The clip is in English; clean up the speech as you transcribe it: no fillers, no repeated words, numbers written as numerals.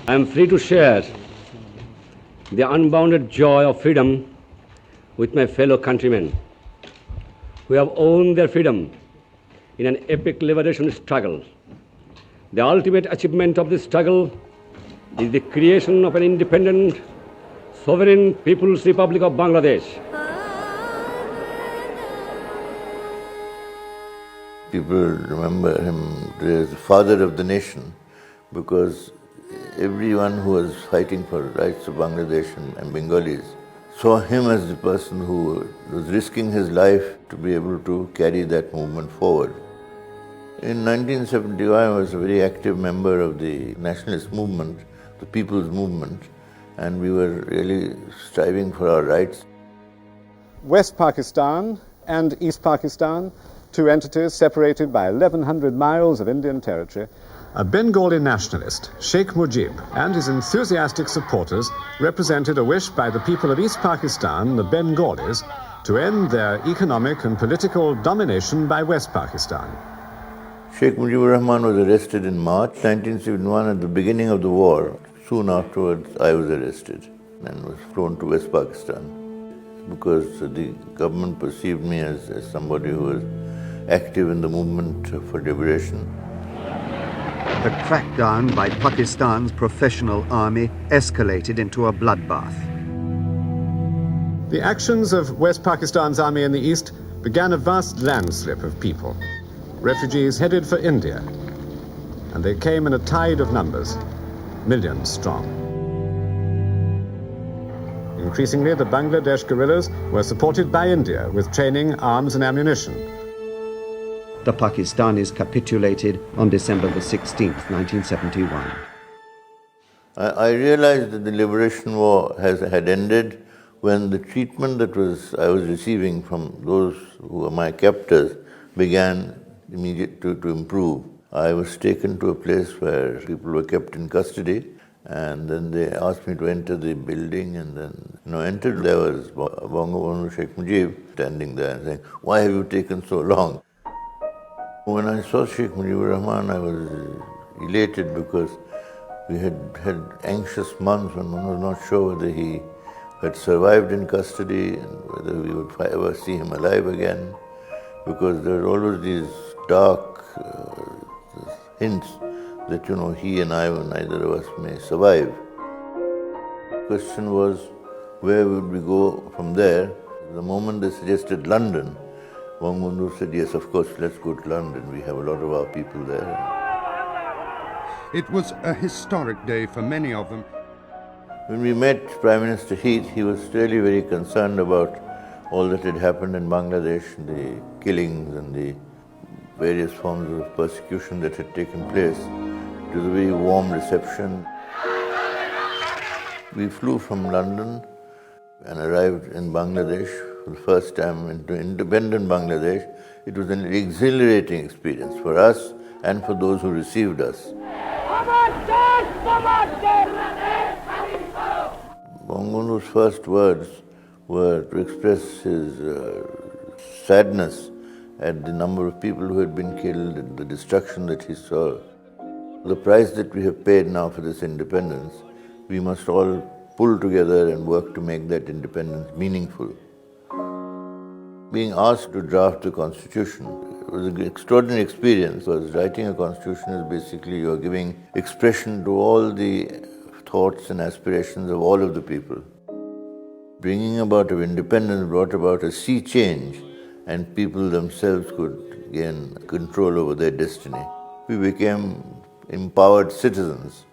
I am free to share the unbounded joy of freedom with my fellow countrymen who have owned their freedom in an epic liberation struggle. The ultimate achievement of this struggle is the creation of an independent, sovereign People's Republic of Bangladesh. People remember him as the father of the nation because everyone who was fighting for the rights of Bangladesh and Bengalis saw him as the person who was risking his life to be able to carry that movement forward. In 1971, I was a very active member of the nationalist movement, the people's movement, and we were really striving for our rights. West Pakistan and East Pakistan, two entities separated by 1,100 miles of Indian territory. A Bengali nationalist, Sheikh Mujib, and his enthusiastic supporters represented a wish by the people of East Pakistan, the Bengalis, to end their economic and political domination by West Pakistan. Sheikh Mujibur Rahman was arrested in March 1971 at the beginning of the war. Soon afterwards, I was arrested and was flown to West Pakistan because the government perceived me as somebody who was active in the movement for liberation. The crackdown by Pakistan's professional army escalated into a bloodbath. The actions of West Pakistan's army in the east began a vast landslip of people. Refugees headed for India, and they came in a tide of numbers, millions strong. Increasingly, the Bangladesh guerrillas were supported by India with training, arms and ammunition. The Pakistanis capitulated on December the 16th, 1971. I realized that the liberation war had ended when the treatment that I was receiving from those who were my captors began to improve. I was taken to a place where people were kept in custody, and then they asked me to enter the building, and then entered. There was Bangabandhu Sheikh Mujib standing there and saying, "Why have you taken so long?" When I saw Sheikh Mujibur Rahman, I was elated because we had had anxious months when one was not sure whether he had survived in custody and whether we would ever see him alive again, because there were always these dark hints that, he and I, neither of us may survive. The question was, where would we go from there? The moment they suggested London, Bangabandhu said, yes, of course, let's go to London. We have a lot of our people there. It was a historic day for many of them. When we met Prime Minister Heath, he was really very concerned about all that had happened in Bangladesh, the killings and the various forms of persecution that had taken place. It was a very warm reception. We flew from London and arrived in Bangladesh for the first time into independent Bangladesh. It was an exhilarating experience for us and for those who received us. Bangabandhu's first words were to express his sadness at the number of people who had been killed and the destruction that he saw. The price that we have paid now for this independence, we must all pull together and work to make that independence meaningful. Being asked to draft the Constitution was an extraordinary experience, because writing a Constitution is basically you're giving expression to all the thoughts and aspirations of all of the people. Bringing about of independence brought about a sea change, and people themselves could gain control over their destiny. We became empowered citizens.